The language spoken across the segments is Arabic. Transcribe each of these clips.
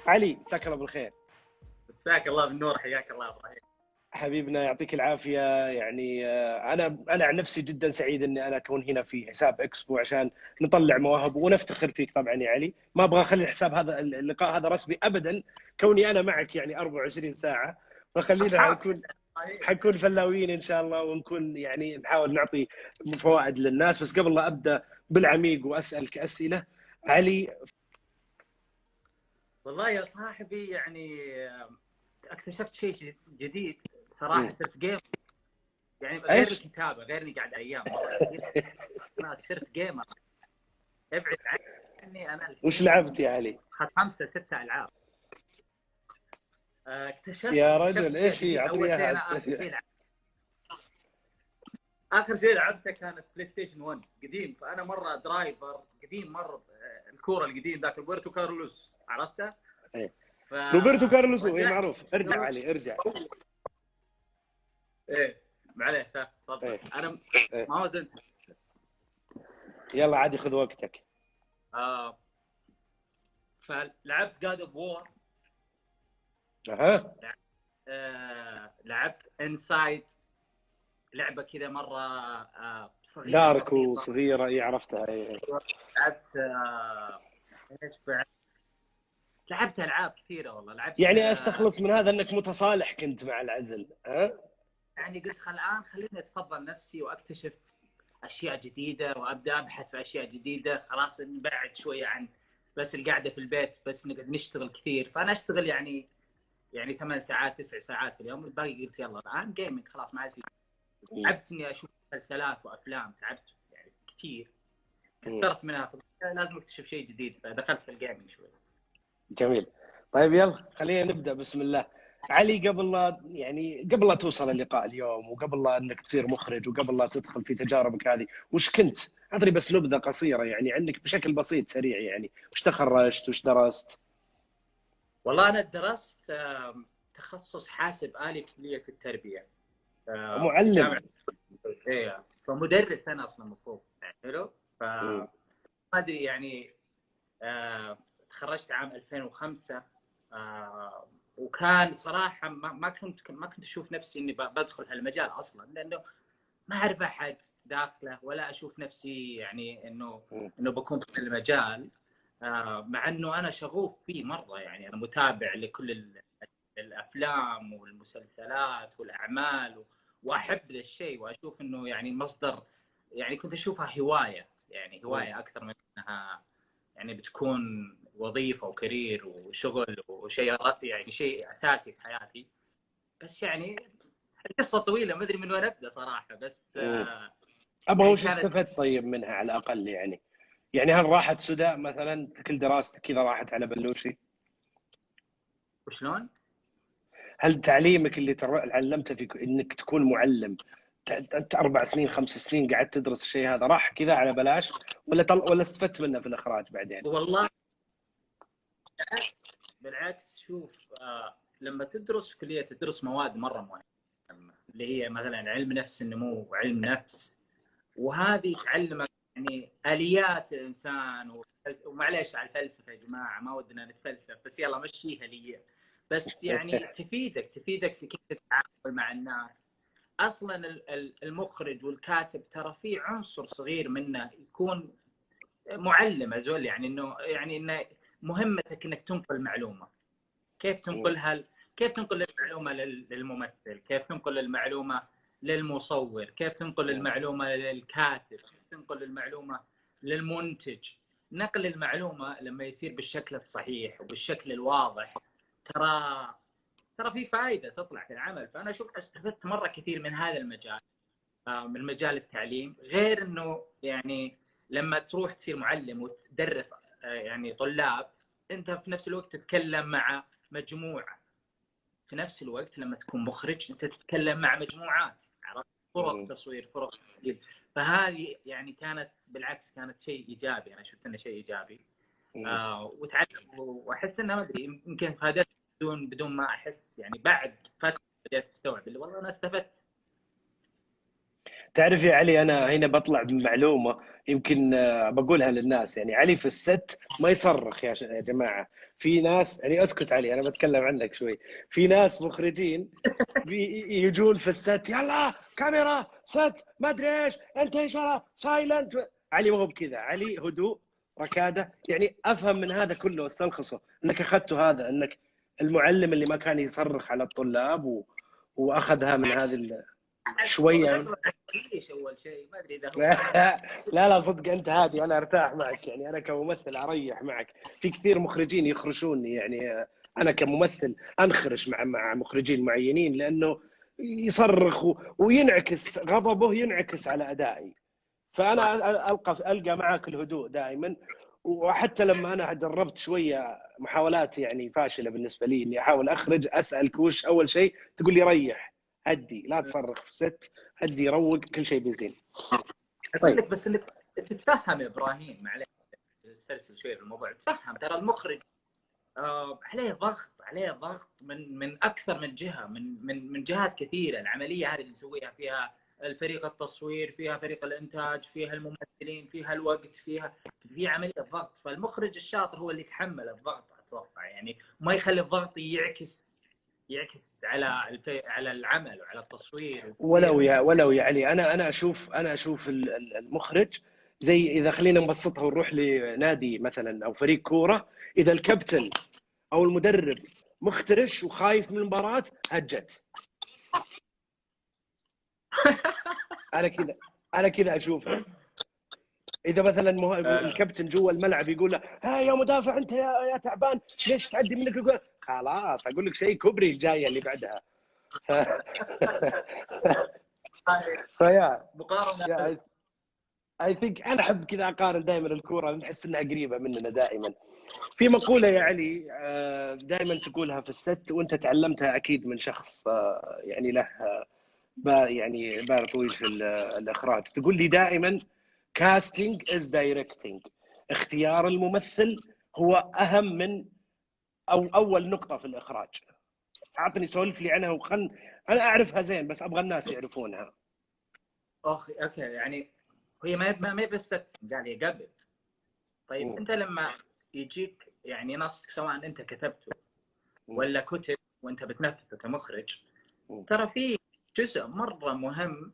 علي مساك الله بالخير. مساك الله بالنور، حياك الله ابراهيم. حبيبنا يعطيك العافيه. يعني انا عن نفسي جدا سعيد اني انا اكون هنا في حساب اكسبو عشان نطلع مواهب ونفتخر فيك طبعا يا علي. ما ابغى اخلي الحساب هذا اللقاء هذا رسمي ابدا، كوني انا معك يعني 24 ساعه، فخلينا حنكون فلاويين ان شاء الله، ونكون يعني نحاول نعطي فوائد للناس. بس قبل لا ابدا بالعميق واسالك اسئله علي. والله يا صاحبي يعني اكتشفت شيء جديد صراحه. صرت جيم، يعني غير ايش؟ الكتابه، غير اني قاعد ايام مره كثير. انا صرت جيمر. ابعد عني، انا وش الحين لعبت يا علي؟ 5-6 العاب. يا اكتشفت رجل اشياء ايش هي؟ جديده. عطني اول شيء، اياها. انا اخر شيء لعبته كانت بلاي ستيشن 1 قديم، فانا مره درايفر قديم مره. الكوره القديم ذاك روبرتو كارلوس، عرفته؟ روبرتو كارلوس، اي فرجعت معروف. ارجع علي ارجع. ايه معليش، تفضل. إيه. انا إيه. ما وزنت. يلا عادي خذ وقتك. فلعبت جاد اوف وور. اها. لعبت انسايد، لعبه كذا مره صغيره دارك بسيطه. وصغيره، اي عرفتها. اي لعبت ايش بعد؟ لعبت العاب كثيره والله. لعبت يعني استخلص من هذا انك متصالح كنت مع العزل، ها؟ يعني قلت الان خليني اتفضل نفسي واكتشف اشياء جديده، وابدا ابحث في اشياء جديده. خلاص نبعد شويه عن بس القعده في البيت، بس نقعد نشتغل كثير. فانا اشتغل يعني 8 ساعات 9 ساعات في اليوم. الباقي قلت يلا الان جيمنج، خلاص ما عاد في. تعبت اني اشوف مسلسلات وافلام، تعبت يعني كثير، كثرت منها. لازم اكتشف شيء جديد، فدخلت في الجيمنج شوي. جميل. طيب يلا خلينا نبدا. بسم الله. علي، قبل لا توصل اللقاء اليوم، وقبل لا انك تصير مخرج، وقبل لا تدخل في تجاربك هذه، وش كنت؟ اعطني بس نبذه قصيره يعني عنك بشكل بسيط سريع. يعني وش تخرجت؟ وش درست؟ والله انا درست تخصص حاسب آلي في كلية التربية في جامعة. معلم. ايه، فمدرس انا اصلا المفروض. حلو. ما ادري يعني تخرجت عام 2005. وكان صراحة ما كنت اشوف نفسي اني بدخل هالمجال اصلا، لانه ما اعرف احد داخله، ولا اشوف نفسي يعني انه بكون في المجال. مع انه انا شغوف فيه مره، يعني انا متابع لكل الافلام والمسلسلات والاعمال، واحب ذا الشيء، واشوف انه يعني مصدر، يعني كنت اشوفها هوايه، يعني هوايه اكثر من انها يعني بتكون وظيفه وكارير وشغل وشيء، يعني شيء اساسي في حياتي. بس يعني القصه طويله، ما ادري من وين ابدا صراحه. بس ابغى يعني وش كانت. استفدت طيب منها على الاقل يعني هل راحت سدى مثلا كل دراستك كذا راحت على بلوشي؟ وشلون؟ هل تعليمك اللي علمته في انك تكون معلم، انت 4 سنين 5 سنين قعدت تدرس الشيء هذا، راح كذا على بلاش ولا استفدت منه في الاخراج بعدين؟ والله بالعكس، شوف، لما تدرس في كليه تدرس مواد مره مهمه، اللي هي مثلا علم نفس النمو وعلم نفس، وهذه تعلمك يعني اليات الانسان. ومعليش على الفلسفه يا جماعه، ما ودنا نتفلسف، بس يلا مشيها لي. بس يعني تفيدك في كيف تتعامل مع الناس. اصلا المخرج والكاتب ترى في عنصر صغير منه يكون معلم ازول، يعني انه مهمتك انك تنقل معلومه. كيف تنقلها؟ كيف تنقل المعلومه للممثل؟ كيف تنقل المعلومه للمصور؟ كيف تنقل المعلومه للكاتب؟ كيف تنقل المعلومه للمنتج؟ نقل المعلومه لما يصير بالشكل الصحيح وبالشكل الواضح، ترى في فائده تطلع في العمل. فانا اشوف استفدت مره كثير من هذا المجال، من مجال التعليم. غير انه يعني لما تروح تصير معلم وتدرس يعني طلاب، انت في نفس الوقت تتكلم مع مجموعه. في نفس الوقت لما تكون مخرج انت تتكلم مع مجموعات، عرفت؟ طرق تصوير، طرق تسجيل. فهذه يعني كانت بالعكس، كانت شيء ايجابي. انا شفت انه شيء ايجابي. وتعلم، واحس انها ما ادري، يمكن فادت بدون ما احس. يعني بعد فتره بديت استوعب اللي والله انا استفدت. تعرف يا علي، انا هنا بطلع بمعلومه يمكن بقولها للناس. يعني علي في الست ما يصرخ يا جماعه. في ناس، يعني اسكت علي انا بتكلم عنك شوي. في ناس مخرجين يجون في الست، يلا كاميرا ست ما ادري ايش، انت ايش سايلنت. علي ما هو بكذا، علي هدوء ركاده. يعني افهم من هذا كله واستلخصه انك اخذته هذا، انك المعلم اللي ما كان يصرخ على الطلاب واخذها من هذه هو شويه. شكله ليش اول شيء ما ادري اذا هو لا لا صدق انت هادي، انا ارتاح معك. يعني انا كممثل اريح معك. في كثير مخرجين يخرشوني يعني. انا كممثل انخرش مع مخرجين معينين، لانه يصرخ وينعكس غضبه، ينعكس على ادائي. فانا القى معك الهدوء دائما. وحتى لما انا جربت شويه محاولات يعني فاشله بالنسبه لي، اني احاول اخرج، اسالك وش اول شيء، تقول لي ريح، هدي، لا تصرخ في ست، هدي، روق، كل شيء بيزين. اقول طيب. لك بس انك تتفهم يا ابراهيم، معلش استرسل شوي في الموضوع. تفهم ترى المخرج عليه ضغط من اكثر من جهه، من جهات كثيره. العمليه هذه اللي نسويها فيها الفريق التصوير، فيها فريق الانتاج، فيها الممثلين، فيها الوقت، في عمليه ضغط. فالمخرج الشاطر هو اللي يتحمل الضغط اتوقع، يعني ما يخلي الضغط يعكس على العمل وعلى التصوير ولو يا علي، انا اشوف المخرج زي، اذا خلينا نبسطها ونروح لنادي مثلا او فريق كوره، اذا الكابتن او المدرب مخترش وخايف من المباراه، هجت. انا كذا اشوفها. اذا مثلا الكابتن جوا الملعب يقول له ها يا مدافع انت يا تعبان، ليش تعدي منك الكرة؟ خلاص اقول لك شيء، كوبري الجايه اللي بعدها. ف... فيا مقارنه. يا اي ثينك انا احب كذا اقارن دائما الكوره، نحس انها قريبه مننا دائما. في مقوله يا علي دائما تقولها في الست، وانت تعلمتها اكيد من شخص يعني له يعني بال طويل في الاخراج. تقول لي دائما كاستنج از دايركتنج. اختيار الممثل هو اهم من، او اول نقطه في الاخراج. اعطني سولف لي عنها انا اعرفها زين بس ابغى الناس يعرفونها. اوكي يعني هي ما هي بس قال هي قبل. طيب انت لما يجيك يعني نص، سواء انت كتبته ولا كتب وانت بتنفذه كمخرج، ترى في جزء مره مهم.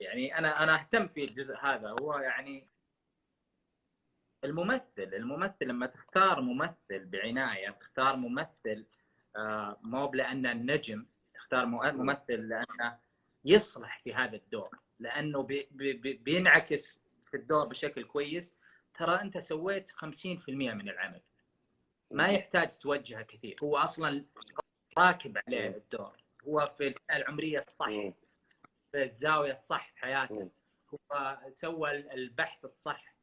يعني انا اهتم في الجزء هذا، هو يعني الممثل لما تختار ممثل بعنايه، تختار ممثل مو لانه النجم، تختار ممثل لانه يصلح في هذا الدور، لانه بينعكس في الدور بشكل كويس. ترى انت سويت 50% من العمل، ما يحتاج توجهه كثير. هو اصلا راكب عليه الدور، هو في الفئه العمريه الصح، في الزاويه الصح في حياته، هو سوى البحث الصح.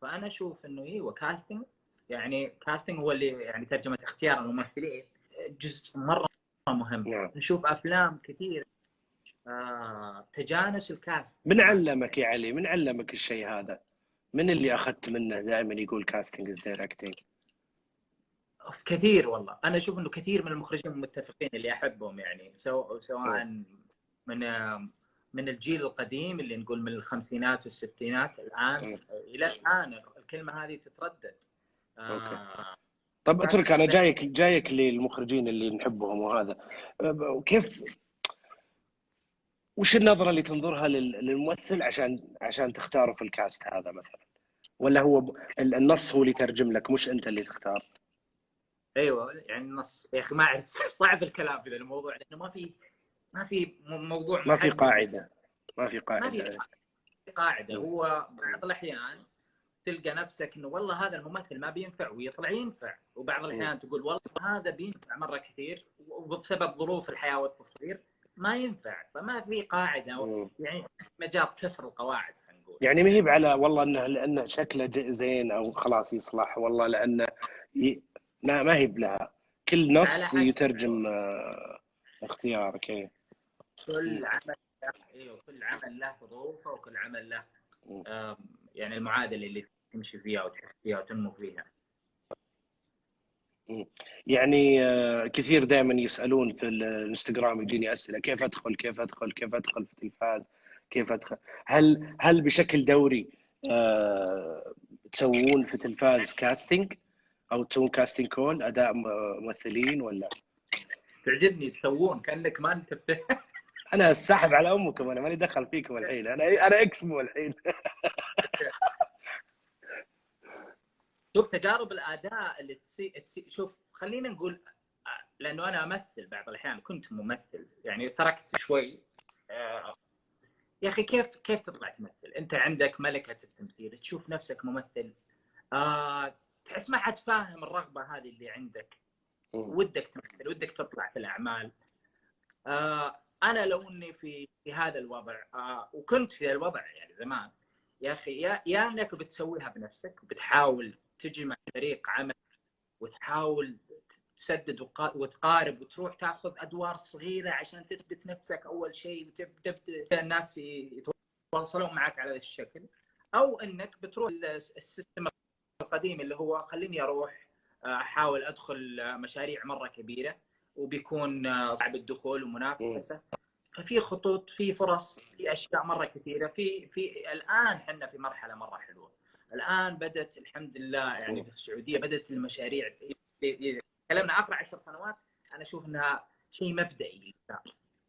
فانا اشوف انه ايوه كاستنج، يعني كاستنج هو اللي يعني ترجمه اختيار الممثلين، جزء مره مهم. نشوف افلام كثير تجانس الكاست. من علمك يا علي؟ من علمك الشيء هذا؟ من اللي اخذت منه دائما يقول كاستنج از دايركتنج؟ كثير والله. انا اشوف انه كثير من المخرجين المتفقين اللي احبهم، يعني سواء من من الجيل القديم اللي نقول من الخمسينات والستينات الان الى الان الكلمه هذه تتردد. طب اترك، انا جايك للمخرجين اللي نحبهم وهذا. كيف، وش النظره اللي تنظرها للممثل عشان تختاره في الكاست هذا مثلا؟ ولا هو النص هو اللي يترجم لك، مش انت اللي تختار؟ ايوه يعني النص يا اخي ما اعرف، صعب الكلام في الموضوع لانه ما في موضوع محدد. ما في قاعده. هو بعض الاحيان تلقى نفسك انه والله هذا الممثل ما بينفع ويطلع ينفع، وبعض الاحيان تقول والله هذا بينفع مره كثير وبسبب ظروف الحياه والتصوير ما ينفع. فما في قاعده، يعني مجال كسر القواعد خلينا نقول. يعني ما هي على والله لانه شكله زين او خلاص يصلح، والله لانه ما هي بلها. كل نص يترجم اختيارك. كل عمل كل عمل له ظروفه، وكل عمل له يعني المعادله اللي تمشي فيها وتحس فيها وتنمو فيها. يعني كثير دائما يسالون في الانستغرام، يجيني اسئله كيف ادخل في التلفاز، كيف ادخل؟ هل بشكل دوري تسوون في تلفاز كاستنج او تسوون كاستنج كول اداء ممثلين ولا؟ تعجبني تسوون كانك ما انت انا الساحب على امكم، انا ماني دخل فيكم الحين، انا اكسبو الحين. شوف تجارب الاداء اللي شوف خلينا نقول، لانه انا امثل بعض الاحيان، كنت ممثل يعني تركت شوي. يا اخي كيف تطلع تمثل؟ انت عندك ملكه التمثيل، تشوف نفسك ممثل، تحس ما حد فاهم الرغبه هذه اللي عندك، ودك تمثل، ودك تطلع في الاعمال. انا لو اني في هذا الوضع، وكنت في الوضع يعني زمان، يا اخي يا انك بتسويها بنفسك، بتحاول تجمع فريق عمل وتحاول تسدد وتقارب وتروح تاخذ ادوار صغيره عشان تثبت نفسك اول شيء، وتبدا الناس يتواصلون معك على هذا الشكل، او انك بتروح السيستم القديم اللي هو خليني اروح احاول ادخل مشاريع مره كبيره وبيكون صعب الدخول ومنافسه. ففي خطوط، في فرص، في اشياء مره كثيره. في الان احنا في مرحله مره حلوه. الان بدات الحمد لله يعني في السعوديه بدات المشاريع. تكلمنا اخر 10 سنوات، انا اشوف انها شيء مبدئي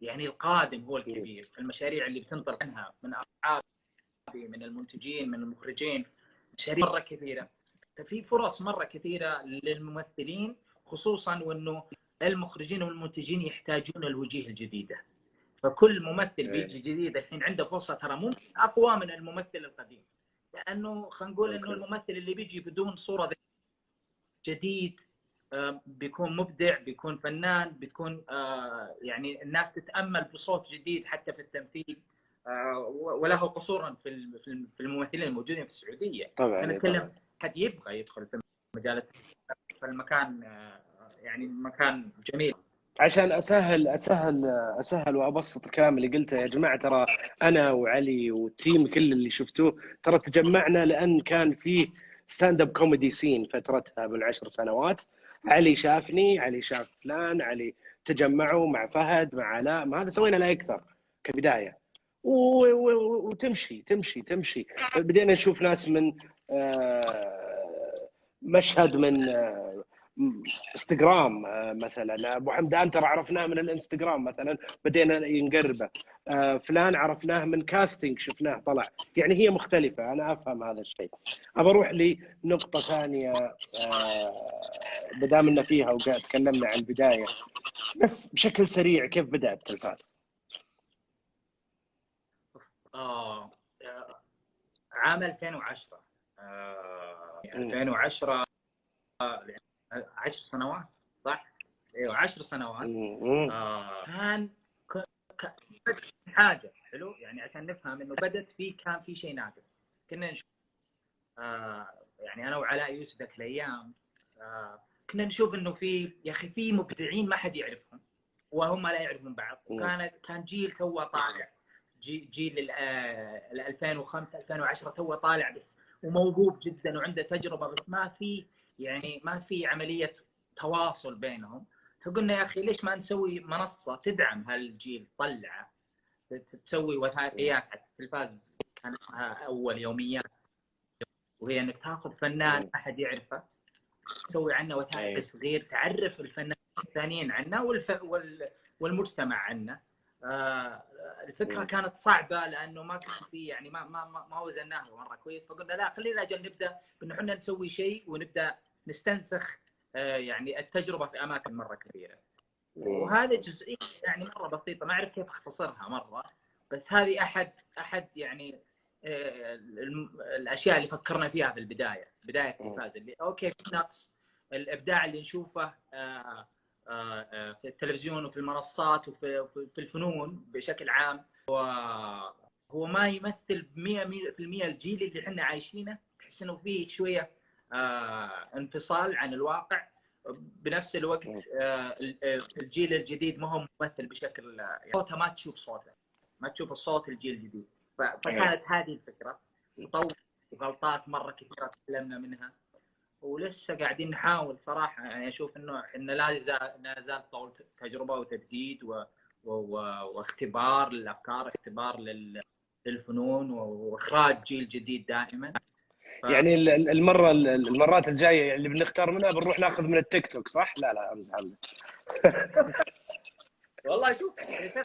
يعني القادم هو الكبير. المشاريع اللي بتنطلق عنها من اصحابي، من المنتجين، من المخرجين، مشاريع مره كثيره. ففي فرص مره كثيره للممثلين، خصوصا وانه المخرجين والمنتجين يحتاجون الوجوه الجديده. فكل ممثل بيجي جديد الحين عنده فرصه ترى ممكن اقوى من الممثل القديم، لانه خلينا نقول انه الممثل اللي بيجي بدون صوره جديد بيكون مبدع، بيكون فنان، بيكون يعني الناس تتامل بصوت جديد حتى في التمثيل، وله قصورا في الممثلين الموجودين في السعوديه. طبعا فنتكلم حد يبغى يدخل في مجال فالمكان يعني مكان جميل. عشان اسهل وابسط الكلام اللي قلته، يا جماعه ترى انا وعلي والتيم كل اللي شفتوه ترى تجمعنا لان كان في ستاند اب كوميدي سين فترتها من 10 سنوات. علي شافني، علي شاف فلان، علي تجمعوا مع فهد مع علاء، ما هذا سوينا لا اكثر كبدايه، وتمشي تمشي تمشي. بدينا نشوف ناس من مشهد من انستغرام، مثلا ابو حمدان ترى عرفناه من الانستغرام مثلا، بدينا ينقربه. فلان عرفناه من كاستنج، شفناه طلع. يعني هي مختلفه، انا افهم هذا الشيء. ابى اروح لنقطه ثانيه بدامنا فيها وقاعد تكلمنا عن البدايه، بس بشكل سريع كيف بدا التلفاز؟ عام 2010 2010 10 سنوات صح؟ ايوه 10 سنوات. كان حاجه حلو يعني عشان نفهم انه بدت كان في شيء ناقص. كنا نشوف يعني انا وعلاء يوسف ذاك الايام كنا نشوف انه في يا اخي في مبدعين ما حد يعرفهم وهم لا يعرفون بعض. كان جيل تو طالع، جيل 2005 2010 تو طالع بس وموهوب جدا وعنده تجربه، بس ما في عمليه تواصل بينهم. فقلنا يا اخي ليش ما نسوي منصه تدعم هالجيل، تطلعه، تسوي وثائقيات على التلفاز. كان اسمها اول يوميات، وهي انك تاخذ فنان ما حد يعرفه، تسوي عنه وثائقي صغير تعرف الفنانين الثانيين عنه والمجتمع عنه. الفكره كانت صعبه لانه ما كان في يعني ما وزناها مره كويس. فقلنا لا خلينا اجل نبدا بانه احنا نسوي شيء ونبدا نستنسخ يعني التجربه في اماكن مره كبيره. وهذه جزئيه يعني مره بسيطه، ما اعرف كيف اختصرها مره، بس هذه احد يعني الاشياء اللي فكرنا فيها في بدايه التلفاز. اللي اوكي في نقص الابداع اللي نشوفه في التلفزيون وفي المنصات وفي الفنون بشكل عام، هو ما يمثل 100% الجيل اللي احنا عايشينه. تحس انه فيه شويه انفصال عن الواقع. بنفس الوقت الجيل الجديد ما هو ممثل بشكل يعني صوته ما تشوف صوته، ما تشوف الصوت الجيل الجديد. فكانت هذه الفكره. تطور وغلطات مره كثيره تكلمنا منها ولسه قاعدين نحاول صراحه. يعني اشوف انه احنا لا زال طول تجربه وتجديد واختبار للافكار، اختبار الفنون واخراج جيل جديد دائما. يعني المرات الجايه اللي بنختار منها بنروح ناخذ من التيك توك، صح؟ لا امزح. والله شوف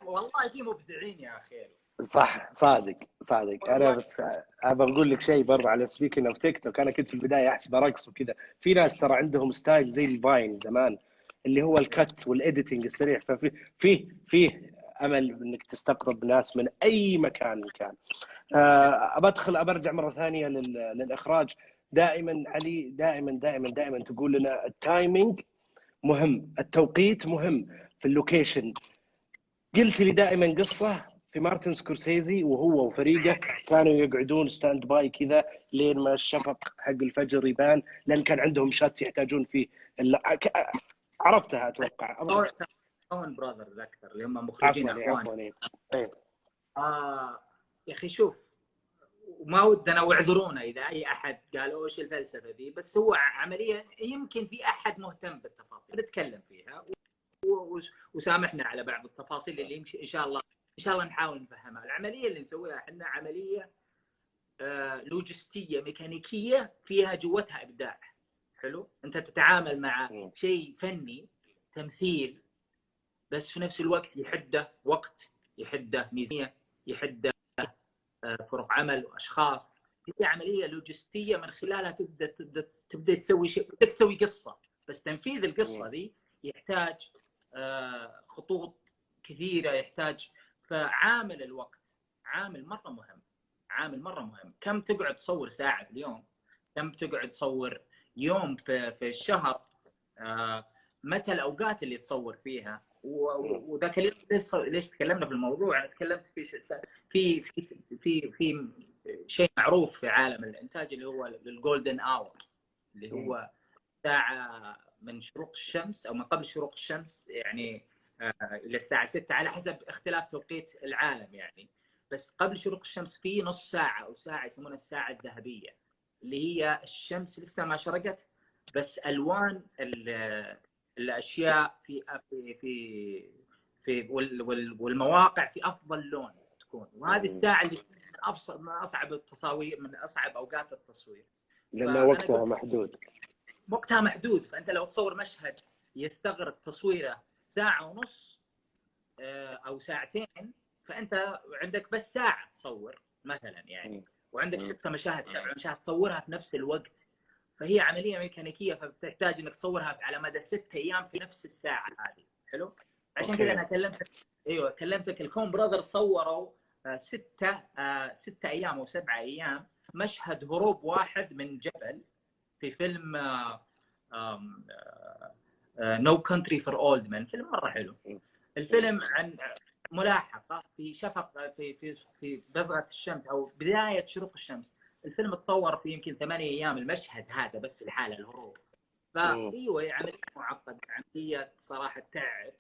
والله في مبدعين يا اخي. صح، صادق. انا بس ابغى اقول لك شيء برضه على سبيكينج اوف تيك توك. انا كنت في البدايه احسبه رقص وكذا، في ناس ترى عندهم ستايل زي الفاين زمان اللي هو الكت والايديتنج السريع، فيه امل انك تستقرب ناس من اي مكان كان. برجع مره ثانيه للاخراج. دائما علي، دائما تقول لنا التايمينج مهم، التوقيت مهم في اللوكيشن. قلت لي دائما قصه في مارتن سكورسيزي وهو وفريقه كانوا يقعدون ستاند باي كذا لين ما الشفق حق الفجر يبان، لان كان عندهم شات يحتاجون فيه عرفتها اتوقع. كون براذرز اكثر اللي هم مخرجين عفوا. يا اخي شوف، وما ودنا واعذرونا اذا اي احد قال ايش الفلسفه ذي، بس هو عمليا يمكن في احد مهتم بالتفاصيل نتكلم فيها، وسامحنا على بعض التفاصيل اللي يمشي ان شاء الله نحاول نفهمها. العمليه اللي نسويها احنا عمليه لوجستيه ميكانيكيه فيها جوتها ابداع. حلو، انت تتعامل مع شيء فني تمثيل، بس في نفس الوقت يحده وقت، يحده ميزانيه، يحده فرق عمل واشخاص. هي عمليه لوجستيه من خلالها تبدا تسوي شيء، بدك تسوي قصه، بس تنفيذ القصه دي يحتاج خطوط كثيره، يحتاج. فعامل الوقت عامل مره مهم. كم تقعد تصور ساعه في اليوم؟ كم تقعد تصور يوم في الشهر؟ متى الاوقات اللي تصور فيها؟ وذاك ليش تكلمنا في الموضوع؟ انا تكلمت في في شيء معروف في عالم الانتاج اللي هو الجولدن اور، اللي هو ساعه من شروق الشمس او من قبل شروق الشمس، يعني الى الساعه 6 على حسب اختلاف توقيت العالم يعني. بس قبل شروق الشمس في نص ساعه او ساعه يسمونها الساعه الذهبيه، اللي هي الشمس لسه ما شرقت بس الوان الاشياء في والمواقع في افضل لون تكون. وهذه الساعه اللي من اصعب التصاوير، من اصعب اوقات التصوير، لان وقتها محدود. فانت لو تصور مشهد يستغرق تصويره ساعه ونص او ساعتين، فانت عندك بس ساعه تصور مثلا يعني، وعندك 6 مشاهد 7 مشاهد تصورها في نفس الوقت. فهي عمليه ميكانيكيه، فبتحتاج انك تصورها على مدى 6 ايام في نفس الساعه هذه. حلو، عشان كذا انا كلمتك الكون براذرز صوروا 6 ايام او 7 ايام مشهد هروب واحد من جبل في فيلم نو كونتري فور اولد مان. فيلم مره حلو. الفيلم عن ملاحقه في شفق في بزغه الشمس او بدايه شروق الشمس. الفيلم تصور في يمكن 8 ايام المشهد هذا بس الحاله الهروب. فايوه عمليه معقده، عمليه صراحه تعب،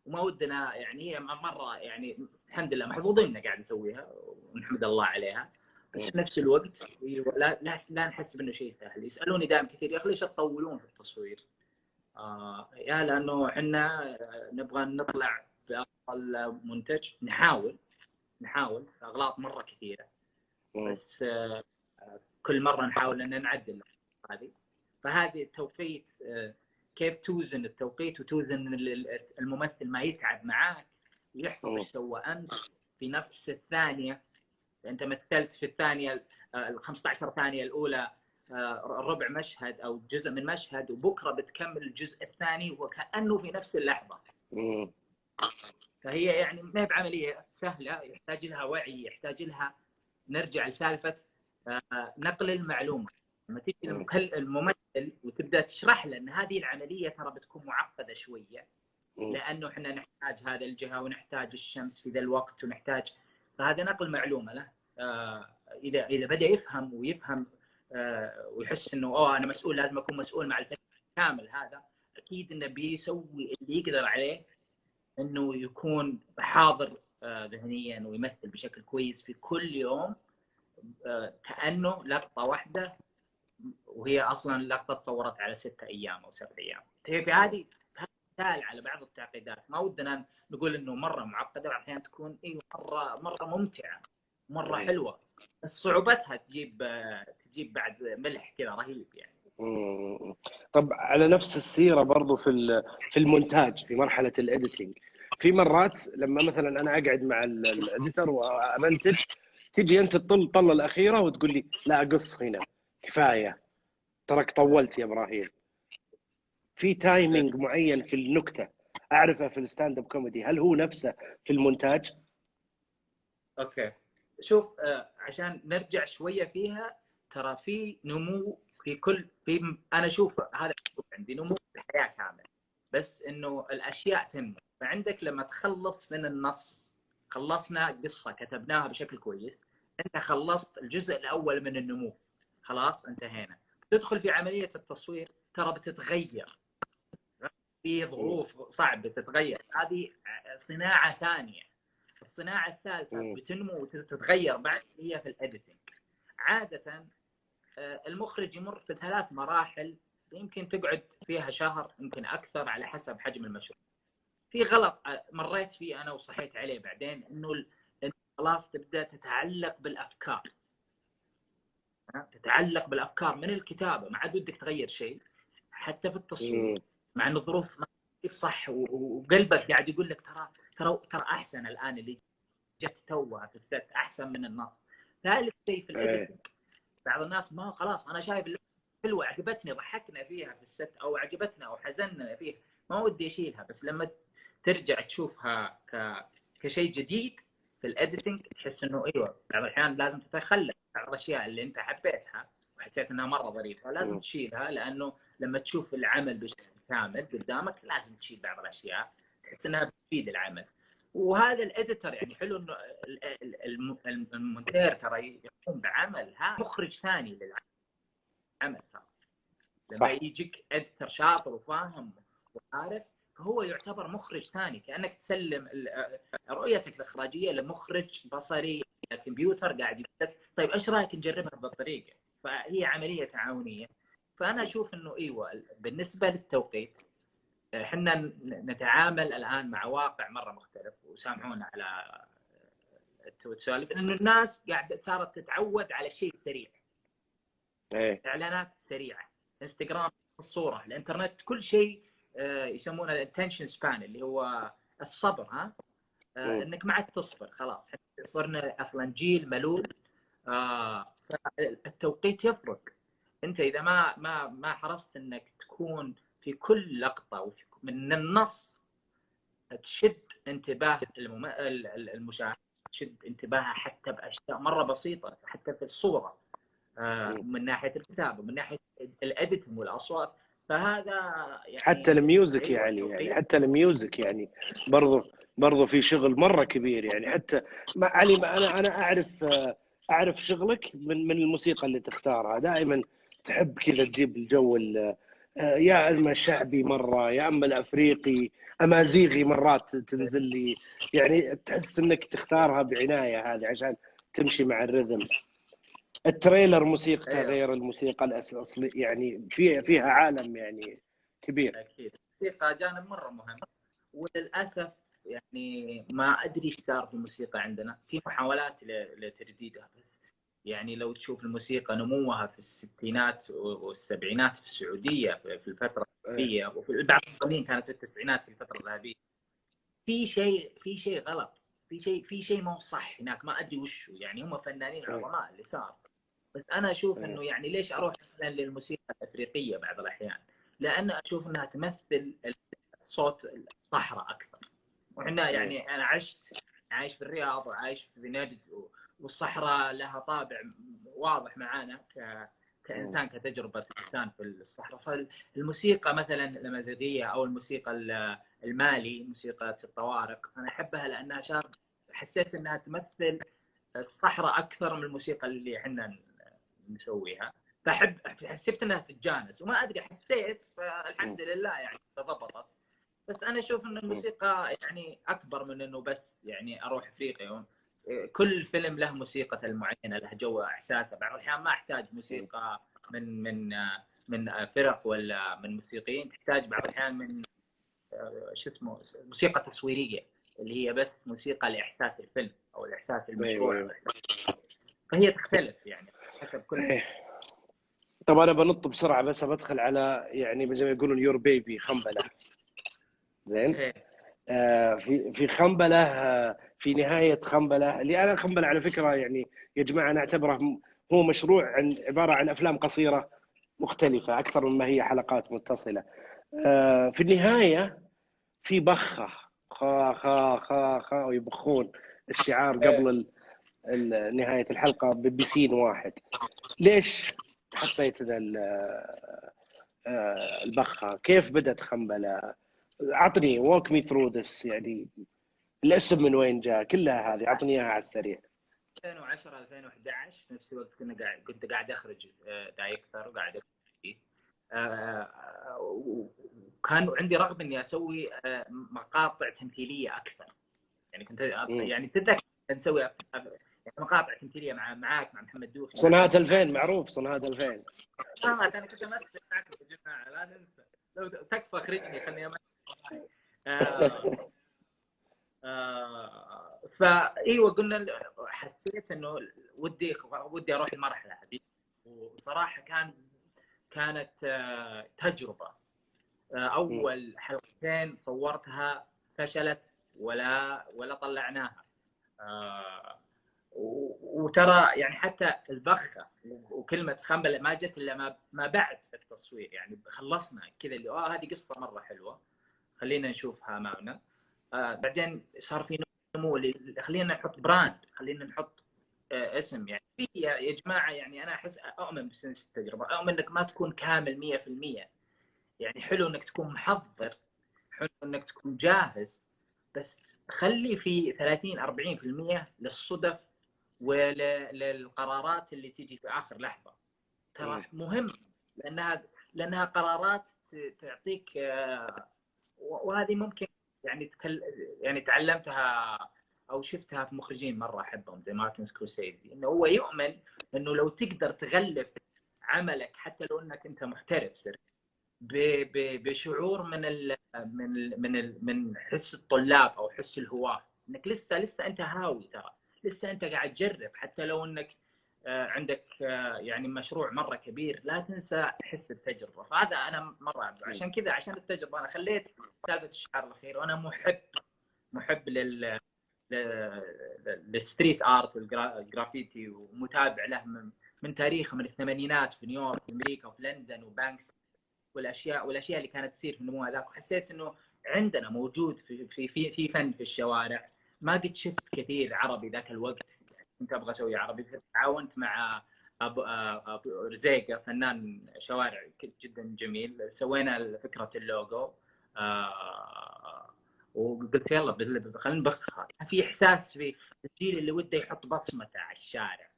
وما ودنا يعني هي مره يعني الحمد لله محظوظين اننا قاعد نسويها ونحمد الله عليها. بس في نفس الوقت لا نحس بانه شيء سهل. يسالوني دائما كثير يا اخي ليش تطولون في التصوير؟ يا لانه احنا نبغى نطلع بافضل منتج. نحاول اغلاط مره كثيره، بس كل مره نحاول ان نعدل هذه. فهذه التوقيت، كيف توزن التوقيت وتوزن الممثل ما يتعب معاك ويحفظ ايش سوى امس في نفس الثانيه. انت مثلت في الثانيه ال 15 ثانيه الاولى ربع مشهد او جزء من مشهد، وبكره بتكمل الجزء الثاني وكانه في نفس اللحظه. فهي يعني ما هي بعمليه سهله، يحتاج لها وعي، يحتاج لها نرجع لسالفه نقل المعلومه. لما تيجي الممثل وتبدا تشرح له ان هذه العمليه ترى بتكون معقده شويه، لانه احنا نحتاج هذا الجهه ونحتاج الشمس في ذا الوقت ونحتاج، فهذا نقل معلومه له. اذا بدا يفهم ويحس انه انا مسؤول، لازم اكون مسؤول مع الفيلم كامل، هذا اكيد انه بيسوي اللي يقدر عليه انه يكون حاضر ذهنيا ويمثل بشكل كويس في كل يوم، كانه لقطه واحده وهي اصلا لقطه تصورت على 6 ايام او 7 ايام. في هذه مثال على بعض التعقيدات. ما ودنا نقول انه مره معقده، واحيانا تكون مره ممتعه مره حلوه، بس صعوبتها تجيب بعد ملح كذا رهيب يعني. طب على نفس السيره برضو في المونتاج، في مرحله الاديتنج، في مرات لما مثلا انا اقعد مع الاديتر وامنتج، تجي انت تطل الطله الاخيره وتقول لي لا قص هنا كفايه، ترك طولت يا ابراهيم. في تايمينج معين في النكته اعرفه في الستاند اب كوميدي، هل هو نفسه في المونتاج؟ اوكي شوف، عشان نرجع شويه فيها، ترى في نمو في انا اشوف هذا عندي نمو في الحياه كامل، بس انه الاشياء تنمو. فعندك لما تخلص من النص، خلصنا قصه كتبناها بشكل كويس، انت خلصت الجزء الاول من النمو، خلاص انتهينا. تدخل في عمليه التصوير، ترى بتتغير في ظروف صعبه تتغير، هذه صناعه ثانيه. الصناعه الثالثه بتنمو وتتغير بعد، هي في الاديتنج. عاده المخرج يمر في 3 مراحل، يمكن تقعد فيها شهر يمكن اكثر على حسب حجم المشروع. في غلط مريت فيه انا وصحيت عليه بعدين، انه خلاص تبدا تتعلق بالافكار، تتعلق بالافكار من الكتابه، ما عاد ودك تغير شيء حتى في التصوير، مع ان الظروف ما صح، وقلبك قاعد يقول لك ترى احسن الان اللي جت توها في الست احسن من النص. ثالث شيء في الاديتنج، بعض الناس ما خلاص انا شايف حلوه عجبتني ضحكنا فيها في الست، او عجبتنا او حزننا فيها، ما ودي اشيلها. بس لما ترجع تشوفها كشيء جديد في الاديتنج، تحس انه ايوه بعض الاحيان لازم تتخلى بعض الاشياء اللي انت حبيتها وحسيت انها مره ظريفه، لازم تشيلها، لانه لما تشوف العمل بشكل كامل قدامك لازم تشيل بعض الاشياء تحس انها بتفيد العمل. وهذا الاديتر يعني حلو انه المونتير ترى يقوم بعمل مخرج ثاني للعمل. ترى لما يجيك اديتر شاطر وفاهم وعارف، فهو يعتبر مخرج ثاني، كانك تسلم رؤيتك الاخراجيه لمخرج بصري. الكمبيوتر قاعد يقول لك طيب ايش رايك نجربها بالطريقه، فهي عمليه تعاونيه. فانا اشوف انه ايوه بالنسبه للتوقيت، احنا نتعامل الان مع واقع مره مختلف، وسامحونا على التسالف، انه الناس قاعده صارت تتعود على الشيء السريع. اعلانات سريعه، انستغرام، الصوره، الانترنت، كل شيء يسمونه الاتنشن سبان، اللي هو الصبر. انك ما عاد تصبر خلاص، صرنا اصلا جيل ملول. التوقيت يفرق. انت اذا ما حرصت انك تكون في كل لقطه من النص تشد انتباه المشاهد، تشد انتباهه حتى باشياء مره بسيطه، حتى في الصوره، من ناحيه الكتابه، من ناحيه الاديتنج والاصوات. فهذا يعني حتى الميوزك يعني حتى الميوزك يعني برضو في شغل مره كبير يعني. حتى علي، ما انا اعرف شغلك من الموسيقى اللي تختارها. دائما تحب كذا تجيب الجو يا اما الشعبي مره، يا اما الافريقي، امازيغي مرات تنزل لي، يعني تحس انك تختارها بعنايه هذه عشان تمشي مع الرذم. التريلر موسيقته غير الموسيقى الاصليه، يعني فيها عالم يعني كبير. اكيد الموسيقى جانب مره مهم، وللاسف يعني ما ادري ايش صار في الموسيقى عندنا، في محاولات لتجديدها، بس يعني لو تشوف الموسيقى نموها في الستينات والسبعينات في السعوديه في الفتره الذهبيه، وفي بعض القليل كانت في التسعينات في الفتره الذهبيه، في شيء غلط، في شيء ما هو صح هناك، ما ادري وش يعني. هم فنانين عظماء اللي صار، بس انا اشوف انه يعني ليش اروح مثلا للموسيقى الافريقيه بعض الاحيان؟ لان اشوف انها تمثل صوت الصحراء اكثر. وإحنا يعني انا عايش في الرياض وعايش في نجد، والصحراء لها طابع واضح معانا كانسان، كتجربه انسان في الصحراء. فالموسيقى مثلا الامازيغيه او الموسيقى المالي، موسيقى الطوارق، انا احبها لانها حسيت انها تمثل الصحراء اكثر من الموسيقى اللي احنا نسويها. حسيت انها تتجانس، وما ادري حسيت، فالحمد لله يعني تضبطت. بس انا اشوف ان الموسيقى يعني اكبر من انه بس يعني اروح افريقيا. كل فيلم له موسيقى المعينه، له جو احساسه. بعض الاحيان ما احتاج موسيقى من فرق ولا من موسيقيين، تحتاج بعض الاحيان من شو اسمه موسيقى تصويريه، اللي هي بس موسيقى لاحساس الفيلم او الاحساس المشروع. ايوه فهي تختلف يعني حسب كل ايوه. طب انا بنط بسرعه بس بدخل على يعني زي ما يقولون يور بيبي خنبله. زين. إيه. في خنبله، في نهايه خنبله، اللي انا خنبله على فكره يعني يا جماعه انا اعتبره هو مشروع عباره عن افلام قصيره مختلفه اكثر مما هي حلقات متصله. في النهايه في بخه خا خا خا خا ويبخون الشعار إيه. قبل نهايه الحلقه بسين واحد. ليش حطيت ذا البخه؟ كيف بدت خنبله؟ عطني walk me through this يعني. الاسم من وين جاء؟ كلها هذه عطني اياها على السريع. 2010 2011 في نفس الوقت كنت قاعد اخرج دايركتور وقاعد اخرج فيه. وكان عندي رغبه اني اسوي مقاطع تمثيليه اكثر. يعني كنت يعني تتذكر نسوي مقاطع تمثيليه معاك مع محمد دوخي. صناعة 2000 معروف، صناعة 2000. انا كنت امثل معكم يا جماعه لا ننسى. لو تكفى اخرجني خليني امثل. فايوه قلنا حسيت انه ودي اروح المرحله هذه. وصراحه كانت تجربه. اول حلقتين صورتها فشلت ولا طلعناها. وترى يعني حتى البخه وكلمه خنبله ما جت الا ما بعد التصوير. يعني خلصنا كذا اللي هذه قصه مره حلوه خلينا نشوفها امامنا. بعدين صار في نمو خلينا نحط براند، خلينا نحط اسم. يعني يا جماعه يعني انا احس اؤمن بسنس التجربه، اؤمن انك ما تكون كامل 100%. يعني حلو انك تكون محضر، حلو انك تكون جاهز، بس خلي في 30-40% للصدف وللقرارات اللي تيجي في اخر لحظه. ترى مهم لانها قرارات تعطيك. وهذه ممكن يعني تعلمتها او شفتها في مخرجين مره احبهم زي مارتن سكورسيزي، انه هو يؤمن انه لو تقدر تغلف عملك حتى لو انك انت محترف سر بشعور من حس الطلاب او حس الهواه، انك لسه انت هاوي، ترى لسه انت قاعد تجرب. حتى لو انك عندك يعني مشروع مره كبير لا تنسى حس التجربه. فهذا انا مره أبدو. عشان كذا عشان التجربه انا خليت سالفه الشعار الاخير. وانا محب للستريت ارت والجرافيتي ومتابع له من تاريخه من الثمانينات في نيويورك في امريكا وفي لندن وبانكس والاشياء اللي كانت تصير في النمو هذاك. وحسيت انه عندنا موجود في فن في الشوارع ما قد شفت كثير عربي ذاك الوقت. كنت ابغى اسوي عربي، تعاونت مع ابو رزيقه فنان شوارع جدا جميل، سوينا فكره اللوجو. وقلت يلا خلينا نبخها. في احساس في الجيل اللي وده يحط بصمته على الشارع.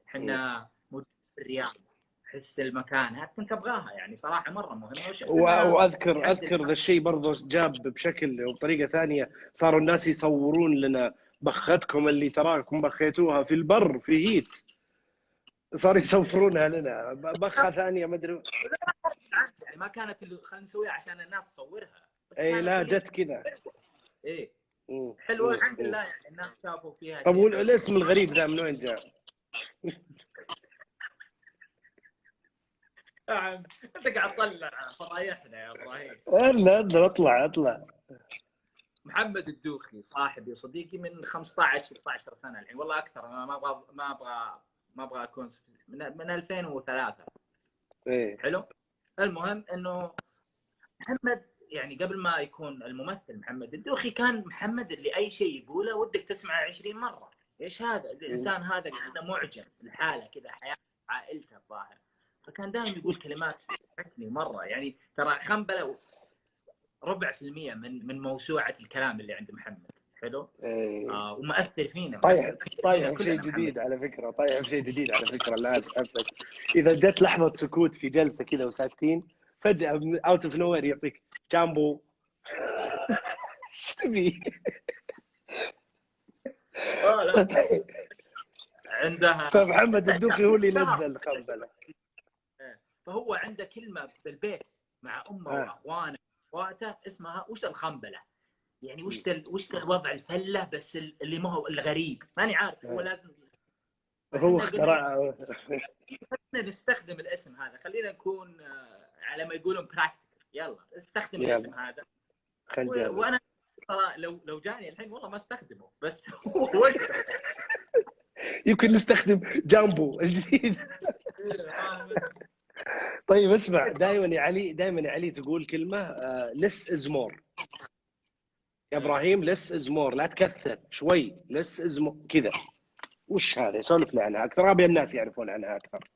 احنا موجود في الرياض، حس المكان كنت ابغاها يعني صراحه مره مهمه. واذكر ذا الشيء برضه جاب بشكل وبطريقه ثانيه. صاروا الناس يصورون لنا بختكم اللي تراكم بخيتوها في البر في هيت، صاروا يصورونها لنا بخه ثانيه ما ادري يعني ما كانت اللي خلينا نسويها عشان الناس تصورها بس. اي لا جت كذا. ايه حلوه الحمد لله يعني الناس شافوا فيها. طب والاسم الغريب ذا من وين جاء؟ انت قاعد تطلع فضايحنا يا ابراهيم. لا اطلع. محمد الدوخي صاحبي وصديقي من 15-16 سنه الحين، والله اكثر. انا ما ابغى اكون من 2003. ايه حلو. المهم انه محمد يعني قبل ما يكون الممثل محمد الدوخي كان محمد اللي اي شيء يقوله ودك تسمعه 20 مره. ايش هذا الانسان هذا كذا معجم الحاله كذا حياه عائلته الظاهر. فكان دائما يقول كلمات تضحكني مره. يعني ترى خنبله 4% من موسوعه الكلام اللي عند محمد. حلو. ومؤثر فينا. طيب شيء جديد على فكره. الان اذا جت لحظه سكوت في جلسه كذا وساكتين فجاه اوت اوف نوير يعطيك جامبو. ايش تبي؟ لا عندها. فمحمد الدوخي هو اللي نزل خنبله. فهو عنده كلمه بالبيت مع امه واخوانه واخواته اسمها وش الخنبله. يعني وش الوضع الفله بس اللي ما هو الغريب، ماني عارف هو لازم. هو اخترع. خلينا نستخدم الاسم هذا، خلينا نكون على ما يقولون براكتيكال، يلا استخدم يلا. الاسم هذا. خل وانا لو جاني الحين والله ما استخدمه، بس هو يمكن نستخدم جامبو الجديد. طيب اسمع، دائما يا علي تقول كلمه less is more. يا ابراهيم less is more، لا تكثر، شوي less is more كذا. وش هذا؟ سولف لي عنها اكثر، ابي الناس يعرفون عنها اكثر.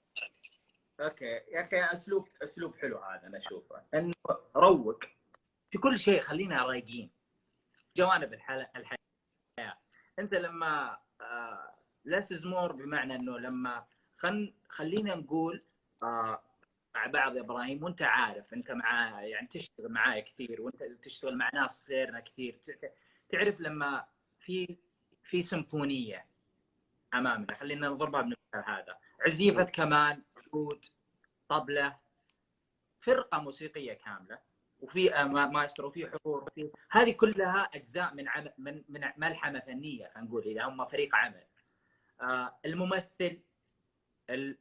اوكي يا اخي، اسلوب حلو هذا، انا اشوفه انه روق في كل شيء، خلينا رايقين جوانب الحياه. انت لما less is more بمعنى انه لما خلينا نقول مع بعض يا ابراهيم، وانت عارف انت مع يعني تشتغل معايا كثير، وانت تشتغل مع ناس غيرنا كثير، تعرف لما في سيمفونيه امامنا، خلينا نضربها بالمثال هذا، عزيفه كمان، عود، طبله، فرقه موسيقيه كامله، وفي مايسترو، وفي حضور، وفي هذه كلها اجزاء من ملحمه فنيه، خلينا نقول اذا هم فريق عمل. الممثل،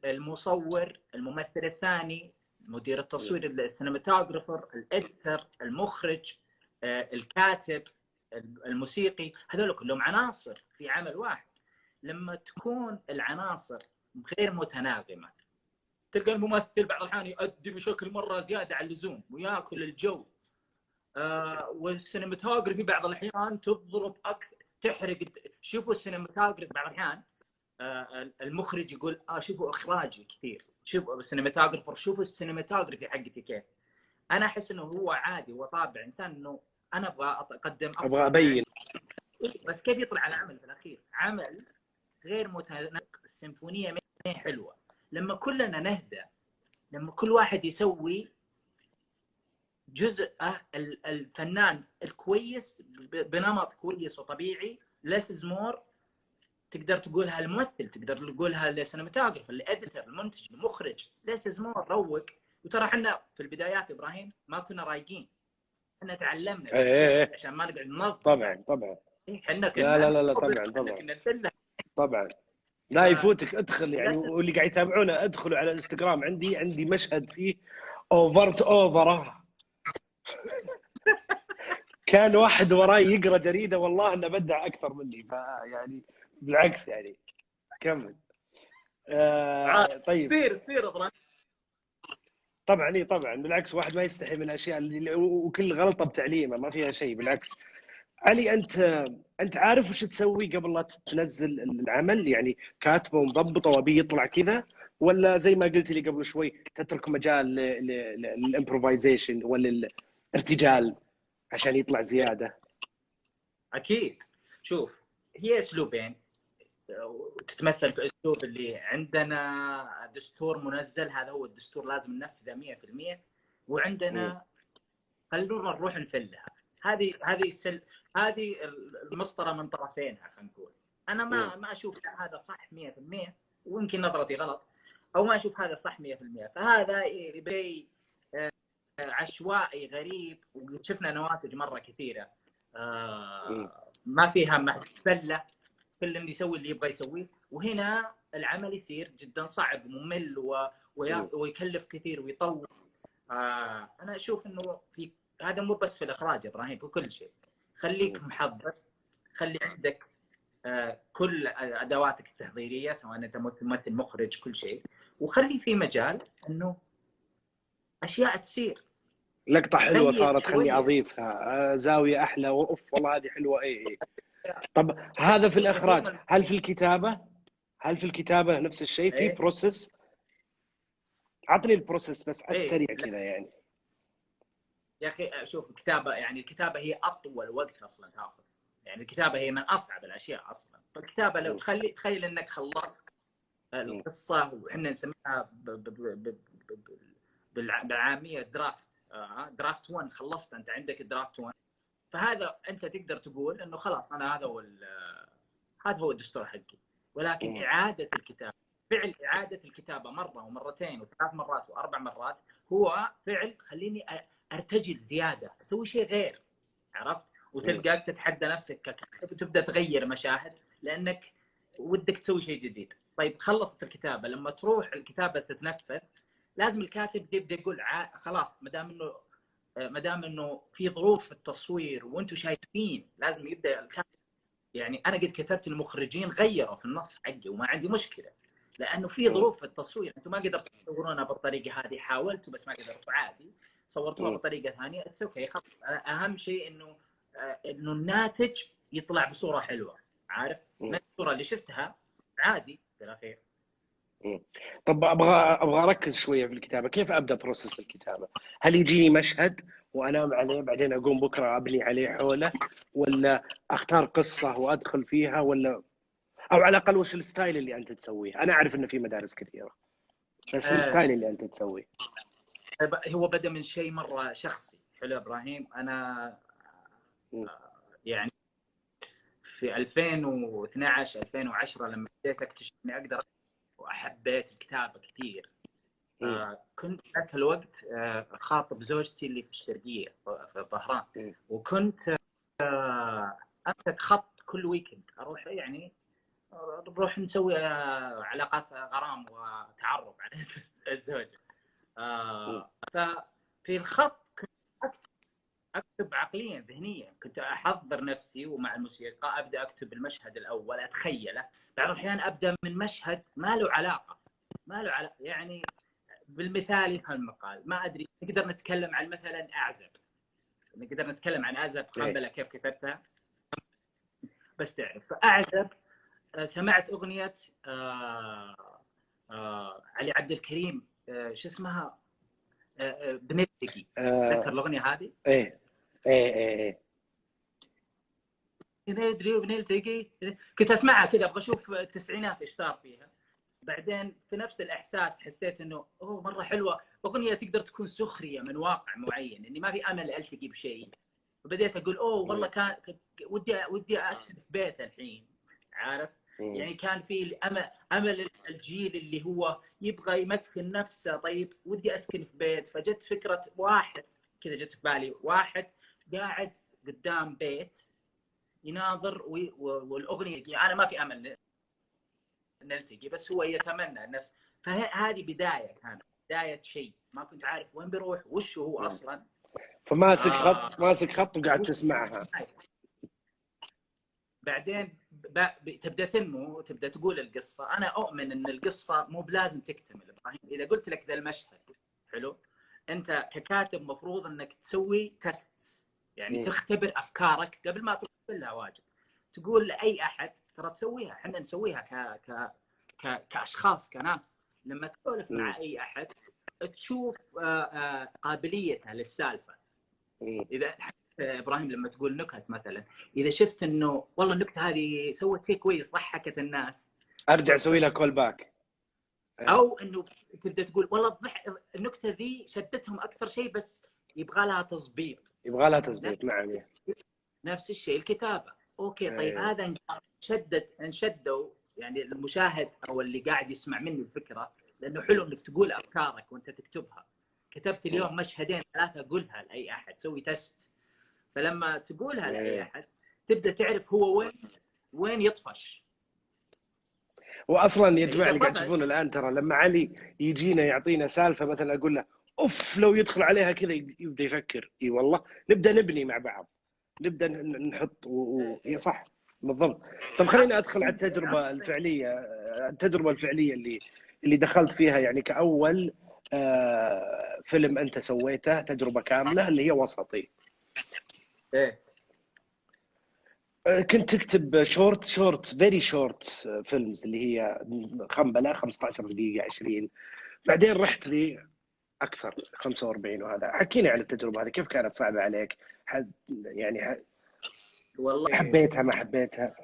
المصور، الممثل الثاني، مدير التصوير، السينماتوجرافر، الاديتر، المخرج، الكاتب، الموسيقي، هذول كلهم عناصر في عمل واحد. لما تكون العناصر غير متناغمه، تلقى الممثل بعض الاحيان يؤدي بشكل مره زياده عن اللزوم وياكل الجو، والسينماتوجرافي بعض الاحيان تضرب اكثر، تحرق. شوفوا السينماتوجرافي بعض الاحيان المخرج يقول شوفوا اخراجي كثير، شوفوا السينماتوجرافر، شوفوا السينماتوجرافي حقتي كيف. انا احس انه هو عادي، هو طابع انسان انه انا ابغى اقدم افضل، ابغى ابين، بس كيف يطلع على عمل في الاخير عمل غير متناقض. السيمفونيه ما هي حلوه لما كلنا نهدى، لما كل واحد يسوي جزء الفنان الكويس بنمط كويس وطبيعي. less is more تقدر تقولها الممثل، تقدر تقولها السينماتوجرافر، الاديتر، المنتج، المخرج. less is more روق. وترى احنا في البدايات ابراهيم ما كنا رايقين، احنا تعلمنا عشان ما نقعد ننظم. طبعا احنا كنا لا طبعا طبعا لا يفوتك، ادخل يعني، واللي قاعد يتابعونا ادخلوا على الانستغرام، عندي مشهد فيه اوفر كان واحد وراي يقرا جريده، والله انه بدع اكثر مني، فيعني بالعكس يعني. كمل. طيب تصير ابراهيم. طبعا بالعكس، واحد ما يستحي من الاشياء اللي، وكل غلطه بتعليمه ما فيها شيء، بالعكس. علي، انت عارف وش تسوي قبل لا تنزل العمل؟ يعني كاتبه ومضبطه وابي يطلع كذا، ولا زي ما قلت لي قبل شوي تترك مجال للامبروفايزيشن ولا الارتجال عشان يطلع زياده؟ اكيد. شوف، هي اسلوبين تتمثل في اسلوب اللي عندنا دستور منزل، هذا هو الدستور لازم ننفذه 100%، وعندنا خلونا نروح نفلها. هذه المسطره من طرفينها، خلينا نقول. انا ما اشوف هذا صح 100%، ويمكن نظرتي غلط، او ما اشوف هذا صح 100%. فهذا شيء عشوائي غريب، وشفنا نماذج مره كثيره ما فيها محفله، كل اللي يسوي اللي يبغى يسويه، وهنا العمل يصير جدا صعب وممل ويكلف كثير ويطول. انا اشوف انه في هذا مو بس في الاخراج ابراهيم، في كل شيء خليك محضر، خلي عندك كل ادواتك التحضيريه، سواء انت ممثل، مخرج، كل شيء، وخلي في مجال انه اشياء تصير. لقطه حلوه صارت، خلني اضيفها، زاويه احلى، واوف والله هذه حلوه. اي طب هذا في الاخراج، هل في الكتابه نفس الشيء؟ في بروسيس؟ عطني البروسيس بس على السريع كذا يعني. يا اخي شوف، الكتابه هي اطول وقت اصلا تاخذ، يعني الكتابه هي من اصعب الاشياء اصلا. الكتابه لو تخيل انك خلصت القصه، وإحنا نسميها بالعاميه درافت 1، خلصت انت، عندك الدرافت 1، فهذا انت تقدر تقول انه خلاص انا هذا هو الدستور حقي. ولكن اعاده الكتابه، فعل اعاده الكتابه مره ومرتين وثلاث مرات واربع مرات، هو فعل خليني ارتجل زياده، اسوي شيء غير، عرفت؟ وتلقاك تتحدى نفسك ككاتب وتبدا تغير مشاهد لانك ودك تسوي شيء جديد. طيب خلصت الكتابه، لما تروح الكتابه تتنفذ لازم الكاتب يبدا يقول خلاص ما دام انه في ظروف في التصوير وانتم شايفين، لازم يبدا الكاتب. يعني انا قد كتبت المخرجين غيروا في النص حقي وما عندي مشكله، لانه في ظروف في التصوير، انتم ما قدرتوا تصورونها بالطريقه هذه، حاولتوا بس ما قدرتوا، عادي صورتوها بطريقه ثانيه، اتس اوكي. اهم شيء انه الناتج يطلع بصوره حلوه، عارف؟ من الصوره اللي شفتها عادي في الاخير. طب ابغى اركز شويه في الكتابه. كيف ابدا بروسس الكتابه؟ هل يجيني مشهد وانام عليه بعدين اقوم بكره ابني عليه حوله، ولا اختار قصه وادخل فيها، ولا او على الاقل وش الستايل اللي انت تسويه؟ انا اعرف انه في مدارس كثيره، بس الستايل اللي انت تسويه. هو بدا من شيء مره شخصي. حلو ابراهيم، انا يعني في 2012 2010 لما بديت اكتشف اني اقدر وحبيت الكتابه كثير، كنت ذاك الوقت خاطب زوجتي اللي في الشرقيه في الظهران، وكنت امسك خط كل ويكند اروح، يعني نروح نسوي علاقات غرام وتعرف على الزوجه. ففي الخط كنت اكتب عقليا ذهنيا، كنت احضر نفسي ومع الموسيقى ابدا اكتب المشهد الاول اتخيله. بعض الاحيان ابدا من مشهد ما له علاقه يعني بالمثال يفهم المقال. ما ادري نقدر نتكلم عن مثلا اعزب، نقدر نتكلم عن اعزب قنبله كيف كتبتها بس تعرف. فاعزب سمعت اغنيه علي عبد الكريم، شو اسمها، بنلتقي. تذكر الاغنيه هذه؟ ايه ندري وبنلتقي. كنت اسمعها كذا ابغى اشوف التسعينات ايش صار فيها. بعدين في نفس الاحساس حسيت انه مره حلوه، اغنيه تقدر تكون سخريه من واقع معين، اني ما في امل التقي بشيء. وبديت اقول والله كان ودي اسكن في بيت الحين، عارف؟ يعني كان في امل الجيل اللي هو يبغى يمكن نفسه. طيب ودي اسكن في بيت. فجت فكره واحد كذا، جت في بالي واحد قاعد قدام بيت يناظر والاغنيه، يعني انا ما في امل نلتقي بس هو يتمنى النفس. فهذه بدايه، كانت بدايه شيء ما كنت عارف وين بيروح وش هو اصلا. فماسك خط ماسك خط وقاعد تسمعها. بعدين تبدا تنمو، تبدا تقول القصه. انا اؤمن ان القصه مو بلازم تكتمل ابراهيم. اذا قلت لك ذا المشهد حلو، انت ككاتب مفروض انك تسوي تست، يعني تختبر افكارك قبل ما تقول لها واجب. تقول لاي احد ترى تسويها، احنا نسويها كاشخاص كناس. لما تسولف مع اي احد تشوف قابليته للسالفه. اذا ابراهيم لما تقول نكت مثلا، اذا شفت انه والله النكته هذه سوت شيء كويس ضحكت الناس، ارجع اسوي لها كول باك. او انه تبدا تقول والله النكته ذي شدتهم اكثر شيء بس يبغى لها تظبيط. نعم. نفس الشيء الكتابه. اوكي طيب هذا انشدوا يعني المشاهد او اللي قاعد يسمع مني الفكره، لانه حلو انك تقول افكارك وانت تكتبها. كتبت اليوم مشهدين ثلاثه قولها لاي احد، سوي تست. فلما تقولها لاي احد تبدا تعرف هو وين يطفش. واصلا يا جماعه اللي قاعد تشوفون الان، ترى لما علي يجينا يعطينا سالفه مثلا اقول له اوف لو يدخل عليها كذا، يبدا يفكر اي والله نبدا نبني مع بعض، نبدا نحط صح بالضبط. طب خليني ادخل على التجربه الفعليه اللي دخلت فيها، يعني كاول فيلم انت سويته تجربه كامله اللي هي وسطي. كنت تكتب شورت فيري شورت فيلمز اللي هي قنبله 15 دقيقه 20، بعدين رحت لي اكثر 45. وهذا حكيني عن التجربه هذه، كيف كانت صعبه عليك؟ والله حبيتها ما حبيتها؟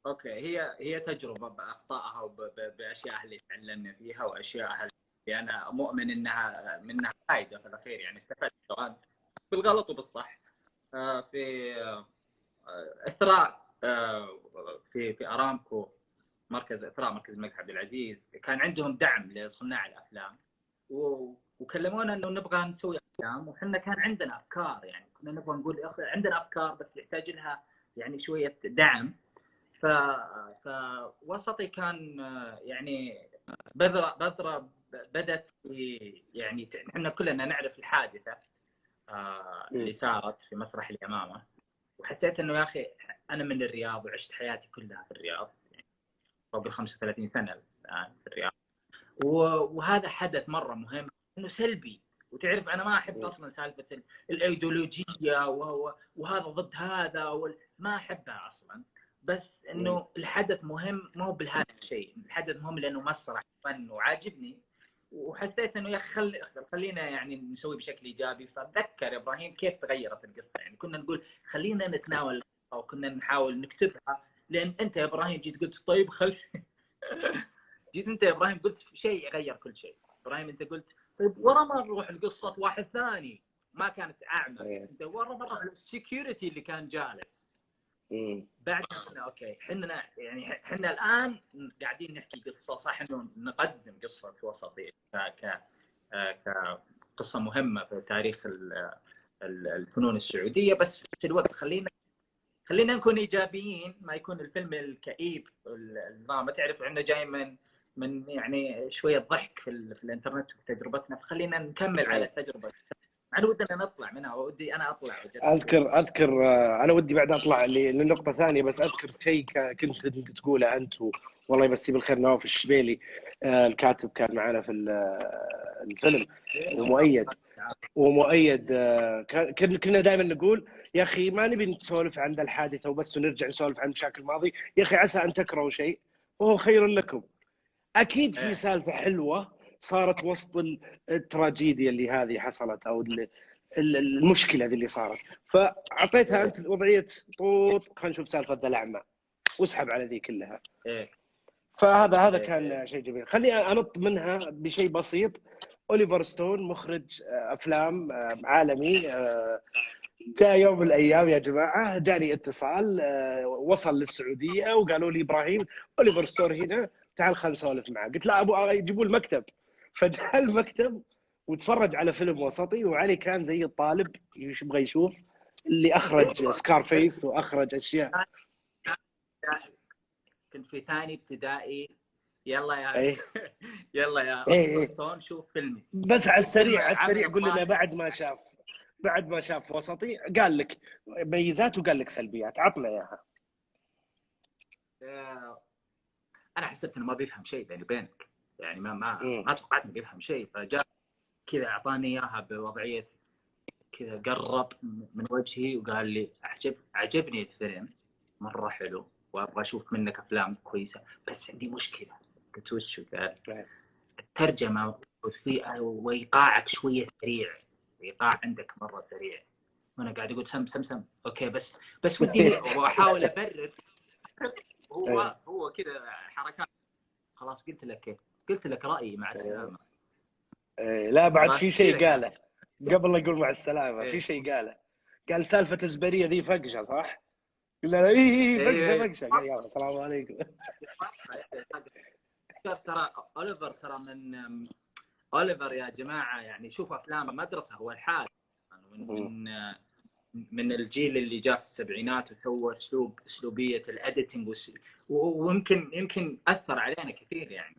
اوكي، هي تجربه باخطائها وباشياء اللي تعلمنا فيها واشياء اللي انا مؤمن انها منها فائده في الاخير، يعني استفدت سواء بالغلط وبالصح. في اثراء في ارامكو، مركز اثراء، مركز الملك عبد العزيز، كان عندهم دعم لصناع الافلام وكلمونا انه نبغى نسوي افلام، وحنا كان عندنا افكار، يعني كنا نبغى نقول يا اخي عندنا افكار بس يحتاج لها يعني شويه دعم. فوسطي كان يعني بذرة بدت يعني احنا كلنا نعرف الحادثه اللي صارت في مسرح اليمامه، وحسيت انه يا اخي انا من الرياض وعشت حياتي كلها في الرياض، يعني فوق ال 35 سنه الان في الرياض، وهذا حدث مره مهم انه سلبي. وتعرف انا ما احب اصلا سالفه الايديولوجيه وهذا ضد هذا ما احبها اصلا، بس انه الحدث مهم، مو بهذا الشيء، الحدث مهم لانه مسرح فن وعاجبني، وحسيت انه يا اخي خلينا يعني نسوي بشكل ايجابي. فاتذكر يا ابراهيم كيف تغيرت القصه، يعني كنا نقول خلينا نتناول القصه وكنا نحاول نكتبها، لان انت يا ابراهيم جيت قلت طيب جيت انت يا ابراهيم قلت شيء يغير كل شيء. ابراهيم انت قلت طيب ورا ما نروح لقصه واحد ثاني ما كانت اعمى، انت ورا مره السكيورتي اللي كان جالس بعد. اوكي احنا الان قاعدين نحكي قصه، صح انه نقدم قصه وسطيه كقصه مهمه في تاريخ الفنون السعوديه، بس في نفس الوقت خلينا نكون ايجابيين، ما يكون الفيلم الكئيب الدراما. تعرف عندنا جاي من يعني شويه ضحك في الانترنت وفي تجربتنا، فخلينا نكمل على التجربه. انا ودنا نطلع منها، ودي انا اطلع اذكر انا ودي بعد اطلع للنقطه ثانيه، بس اذكر شيء كنت تقوله انت والله يمسيه بالخير نواف الشبيلي، الكاتب كان معنا في الفيلم، ومؤيد كنا دائما نقول يا اخي ما نبي نسولف عن الحادثه وبس ونرجع نسولف عن مشاكل الماضي، يا اخي عسى ان تكرهوا شيء وهو خير لكم. اكيد في سالفه حلوه صارت وسط التراجيديا اللي هذه حصلت، او المشكله ذي اللي صارت، فاعطيتها انت وضعيه طوط خلينا نشوف سالفه ذا الاعمى واسحب على ذي كلها. فهذا كان شيء جميل. خليني انط منها بشيء بسيط. اوليفر ستون مخرج افلام عالمي، جاء يوم من الايام يا جماعه جاني اتصال، وصل للسعوديه وقالوا لي ابراهيم اوليفر ستون هنا، تعال خلينا نسولف معه. قلت لا ابو يجيبوا المكتب. فجاء المكتب وتفرج على فيلم وسطي، وعلي كان زي الطالب يبغى يشوف اللي اخرج سكارفيس واخرج اشياء. كنت في ثاني ابتدائي، يلا يا يلا يا ستون شوف فيلمي. بس على السريع قول لنا بعد ما شاف وسطي قال لك ميزات وقال لك سلبيات، عطنا اياها. انا حسبت انه ما بيفهم شيء بيني وبينك، يعني ما توقعت انه بيفهم شيء، فجاء كذا اعطاني اياها بوضعيه كذا، قرب من وجهي وقال لي عجبني الفيلم مره حلو وابغى اشوف منك افلام كويسه، بس عندي مشكله. قلت وش؟ قال الترجمه وايقاعك شويه سريع، ايقاع عندك مره سريع. وانا قاعد اقول سم اوكي بس ودي واحاول ابرر. هو كذا حركات. خلاص قلت لك رايي، مع السلامه. لا بعد في شيء قاله قبل لا يقول مع السلامه. في شيء قال سالفه الزبريه ذي فقشه صح؟ قلنا له فقشه قال يلا السلام عليكم. ترى اوليفر يا جماعه، يعني شوف افلام مدرسه، هو الحاد من الجيل اللي جاء في السبعينات وسوى اسلوبيه الاديتنج، ويمكن اثر علينا كثير يعني.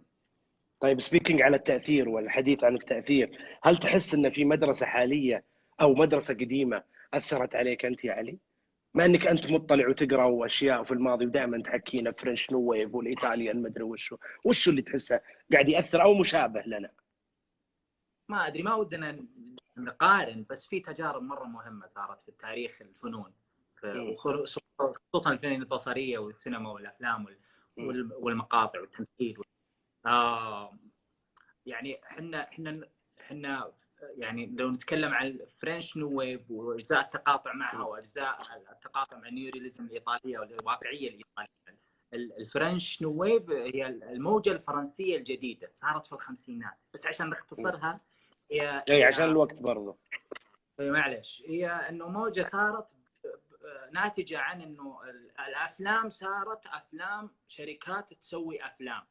طيب سبيكينج على التاثير والحديث عن التاثير، هل تحس ان في مدرسه حاليه او مدرسه قديمه اثرت عليك انت يا علي؟ ما انك انت مطلع وتقرا اشياء في الماضي ودائما تحكينا فرنش نو ويف والايطاليان مدري وشو اللي تحسه قاعد ياثر او مشابه لنا؟ ما ادري، ما ودنا نقارن، بس في تجارب مره مهمه صارت في تاريخ الفنون، خصوصا الفنون البصريه والسينما والافلام والمقاطع والتمثيل. يعني احنا يعني لو نتكلم عن الفرنش نو ويف واجزاء التقاطع معها واجزاء التقاطع مع النيورياليزم الايطاليه والواقعيه الايطاليه، الفرنش نو ويف هي الموجه الفرنسيه الجديده، صارت في الخمسينات. بس عشان نختصرها هي عشان الوقت برضه معلش، هي انه موجه صارت ناتجه عن انه الافلام صارت افلام شركات تسوي افلام،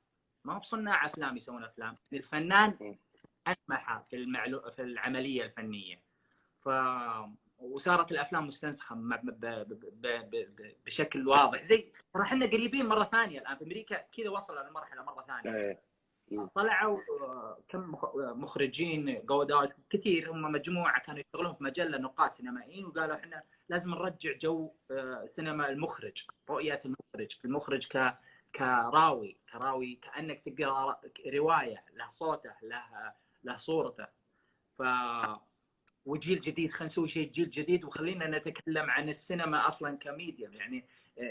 ما هو بصناع افلام يسوون افلام. الفنان انمح في العمليه الفنيه. وصارت الافلام مستنسخه بشكل واضح. زي ترى احنا قريبين مره ثانيه الان في امريكا كذا، وصلوا للمرحله مره ثانيه. طلعوا كم مخرجين جود اوت كثير، هم مجموعه كانوا يشتغلون في مجله نقاد سينمائيين، وقالوا احنا لازم نرجع جو سينما المخرج، رؤيه المخرج كراوي كانك تقرا روايه، له صوته له صورته. ف وجيل جديد، خلينا نسوي شيء جيل جديد، وخلينا نتكلم عن السينما اصلا كميديا، يعني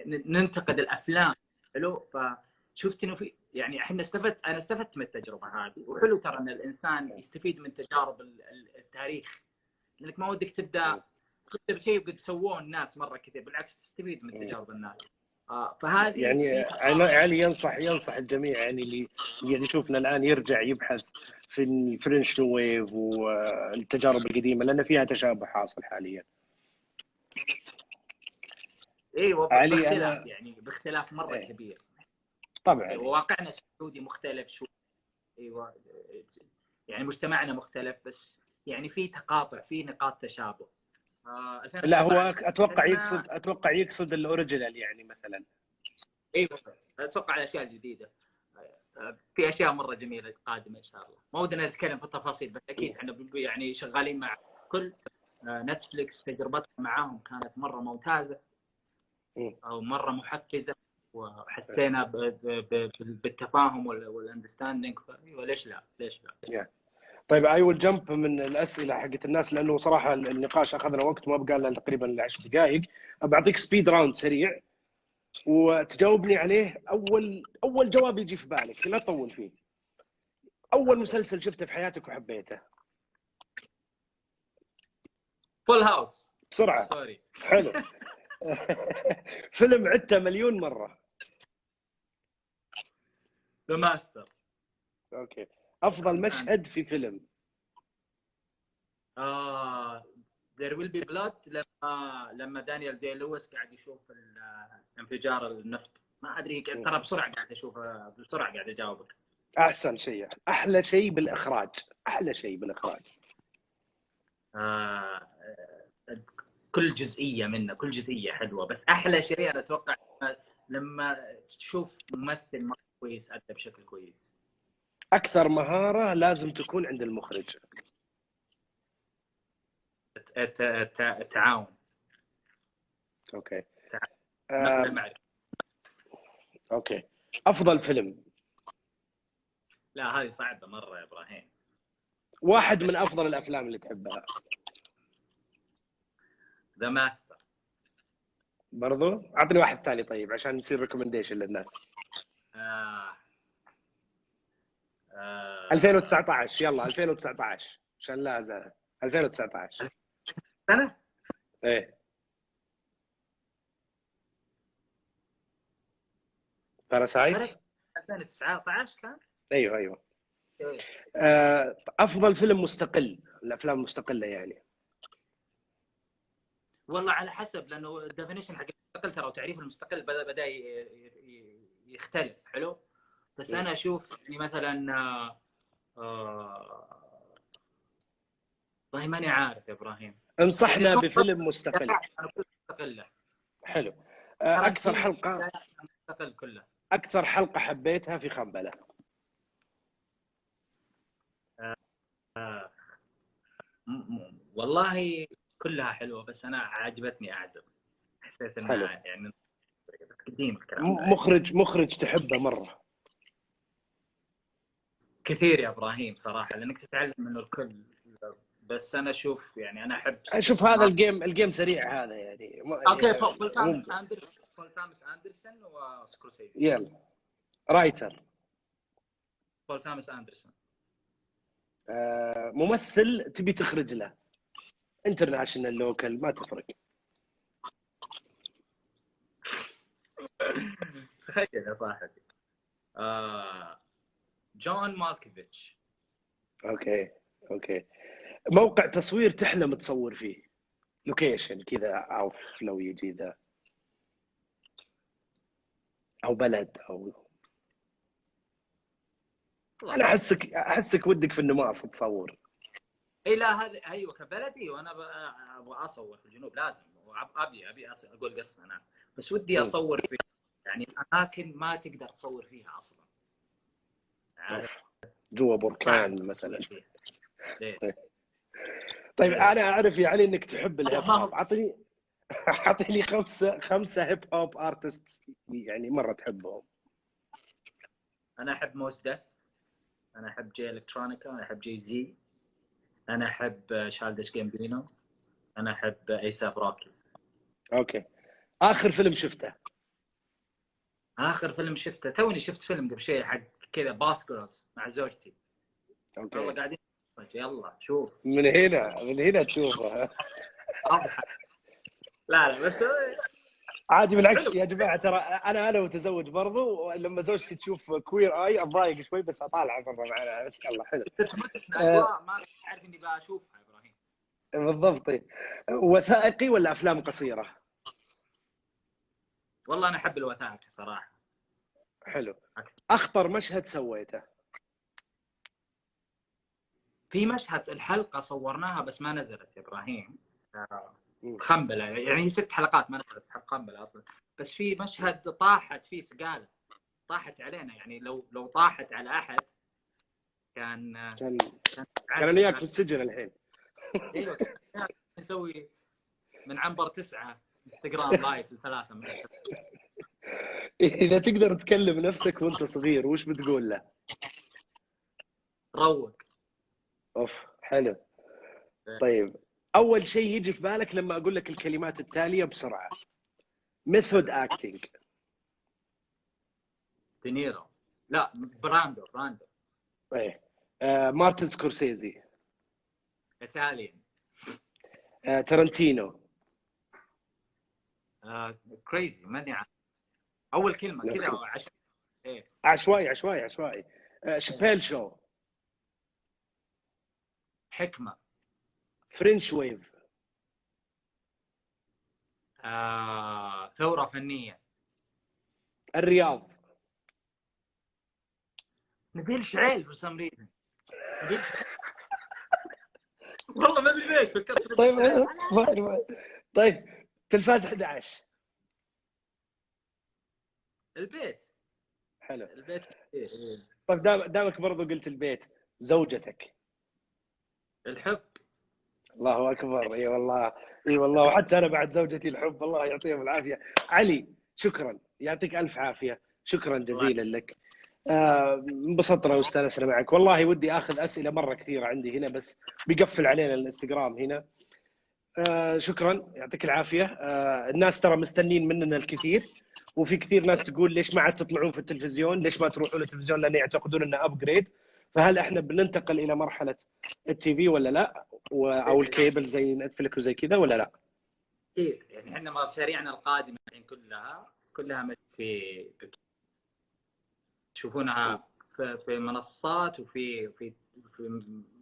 ننتقد الافلام. حلو. فشفت انه في يعني احنا انا استفدت من التجربه هذه، وحلو ترى ان الانسان يستفيد من تجارب التاريخ، لانك ما ودك تبدا بشيء قد سووه الناس مره كثير، بالعكس تستفيد من تجارب الناس. فهذه يعني علي ينصح الجميع، يعني اللي قاعد يشوفنا الان يرجع يبحث في الفرنش نو ويف والتجارب القديمه، لان فيها تشابه حاصل حاليا. ايوه باختلاف، يعني باختلاف مره كبير طبعا. واقعنا السعودي مختلف شوي. ايوه يعني مجتمعنا مختلف، بس يعني في تقاطع، في نقاط تشابه. لا هو اتوقع يقصد الاوريجينال يعني مثلا. ايوه اتوقع الاشياء الجديده، في اشياء مره جميله قادمه ان شاء الله. ما ودنا نتكلم في التفاصيل، بس اكيد احنا يعني شغالين مع كل نتفليكس، تجربتنا معاهم كانت مره ممتازه او مره محفزه، وحسينا بالتفاهم والاندرستاندينج. وليش لا؟ طيب اي ويل جمب من الاسئله حقت الناس، لانه صراحه النقاش اخذنا وقت ما بقى لنا تقريبا 10 دقائق. بعطيك سبيد راوند سريع وتجاوبني عليه. اول جواب يجي في بالك، لا تطول فيه. اول مسلسل شفته في حياتك وحبيته؟ فول هاوس. بسرعه. سوري. حلو. فيلم عدته مليون مره؟ ذا ماستر. اوكي. افضل مشهد في فيلم؟ There will be blood، لما دانيال دي لويس قاعد يشوف انفجار النفط. ما ادري ترى بسرعه قاعد اشوفه، بسرعه قاعد اجاوبك. احسن شيء، احلى شيء بالاخراج، كل جزئيه منه، كل جزئيه حلوه، بس احلى شيء انا اتوقع لما تشوف ممثل كويس ادى بشكل كويس. اكثر مهاره لازم تكون عند المخرج؟ التعاون. اوكي. نقل المعرفه. اوكي. افضل فيلم؟ لا هذه صعبه مره يا ابراهيم. واحد من افضل الافلام اللي تحبها؟ ذا ماستر. برضو اعطني واحد ثاني طيب عشان نصير ريكومنديشن للناس. 2019 يلا 2019 عشان لا ازال 2019 سنه. ايه باراسايت 2019 كان. ايوه. افضل فيلم مستقل، الافلام المستقله يعني؟ والله على حسب، لانه الديفينيشن حق المستقل ترى وتعريف المستقل بدا يختلف. حلو. بس انا اشوف يعني مثلا والله ماني عارف يا ابراهيم. انصحنا بفيلم مستقل. مستقله. حلو. اكثر حلقه مستقل كله. اكثر حلقه حبيتها في خنبله؟ والله كلها حلوه، بس انا عجبتني اعزب. حسيت انها يعني بس قديم الكلام. مخرج تحبه مره؟ كثير يا ابراهيم صراحه، لانك تتعلم منه الكل. بس انا اشوف يعني انا احب هذا الجيم سريع هذا يعني. اوكي. بول تامس اندرسون وسكورسيزي. يلا. رايتر؟ بول تامس اندرسون. ممثل تبي تخرج له، انترناشونال لوكال ما تفرق؟ تخيل يا صاحبي. جون مالكوفيتش. اوكي. موقع تصوير تحلم تصور فيه، لوكيشن كذا، او لو يجي ذا، او بلد، او انا احسك ودك في النماص تصور. اي لا هذا ايوه كبلدي، وانا ابغى اصور في الجنوب لازم، ابي اقول قصه انا، بس ودي اصور في يعني اماكن ما تقدر تصور فيها اصلا، عارف، جوا صعب بركان تصور مثلا. فيها. ليه؟ طيب ليه؟ انا اعرف يا علي انك تحب الهيب هوب، اعطيني خمسه هيب هوب ارتست يعني مره تحبهم. انا احب موس ديف، انا احب جي الكترونيكا، انا احب جي زي، انا احب شالدش جيمبينو، انا احب ايساب راكي. اوكي، اخر فيلم شفته؟ اخر فيلم شفته توني شفت فيلم قبل شيء حق كذا باس جيرلز مع زوجتي، والله اوكي، قاعدين يلا شوف من هنا تشوفه. اضحك. لا بس عادي حلو. بالعكس يا جماعه، ترى انا متزوج برضو، لما زوجتي تشوف كوير اي اتضايق شوي، بس اطالع برا معنا، بس يلا حلو. اجواء ما اعرف اني بشوفها ابراهيم. بالضبط. وثائقي ولا افلام قصيره؟ والله انا احب الوثائقي صراحه. حلو. اخطر مشهد سويته؟ في مشهد الحلقه صورناها بس ما نزلت يا ابراهيم، خنبله يعني، هي 6 حلقات ما نزلت، خنبله اصلا. بس في مشهد طاحت فيه سقاله، طاحت علينا، يعني لو طاحت على احد كان كان انا وياك في السجن الحين. ايوه نسوي من عنبر 9 انستغرام لايف ل3 من اذا تقدر تكلم نفسك وانت صغير وش بتقول له؟ روق. اوف حلو. طيب، اول شيء يجي في بالك لما اقول لك الكلمات التاليه بسرعه؟ ميثود اكتنج. دينيرو، لا براندو ايه. مارتن سكورسيزي. ايطاليان. تارنتينو. كريزي ماني عارف اول كلمه كذا عشان ايه. عشوائي. شبيل شو. حكمه. فرنش ويف. ثوره فنيه. الرياض. نبيل شعيل في سم ريزن. والله ما ادري ليش فكرت طيب طيب، تلفاز 11. البيت. حلو. البيت إيه. طيب دامك برضو قلت البيت، زوجتك. الحب. الله اكبر، اي والله وحتى انا بعد زوجتي الحب، الله يعطيهم العافيه. علي شكرا، يعطيك الف عافيه، شكرا جزيلا لك. انبسطنا واستانسنا معك، والله ودي اخذ اسئله مره كثيره عندي هنا، بس بيقفل علينا الانستغرام هنا. شكرا، يعطيك العافيه. الناس ترى مستنين مننا الكثير، وفي كثير ناس تقول ليش ما عاد تطلعون في التلفزيون، ليش ما تروحون التلفزيون، لان يعتقدون انه ابجريد. فهل احنا بننتقل الى مرحله التي في ولا لا، او الكيبل زي نتفلكس وزي كذا ولا لا؟ اكيد يعني احنا مشاريعنا القادمه الحين كلها في تشوفونها في منصات في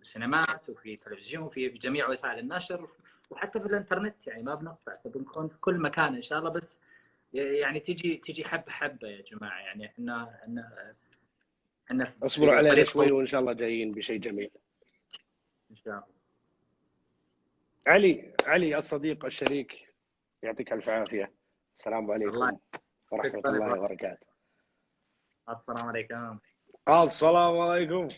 سينمات وفي تلفزيون وفي جميع وسائل النشر، وحتى في الانترنت، يعني ما بنقطع، بنكون في كل مكان ان شاء الله. بس يعني تجي حبه يا جماعه، يعني احنا اصبروا في علينا طريق شوي وان شاء الله جايين بشيء جميل. ان شاء الله. علي الصديق الشريك، يعطيك الف عافيه. السلام عليكم ورحمه الله وبركاته. السلام عليكم. السلام عليكم.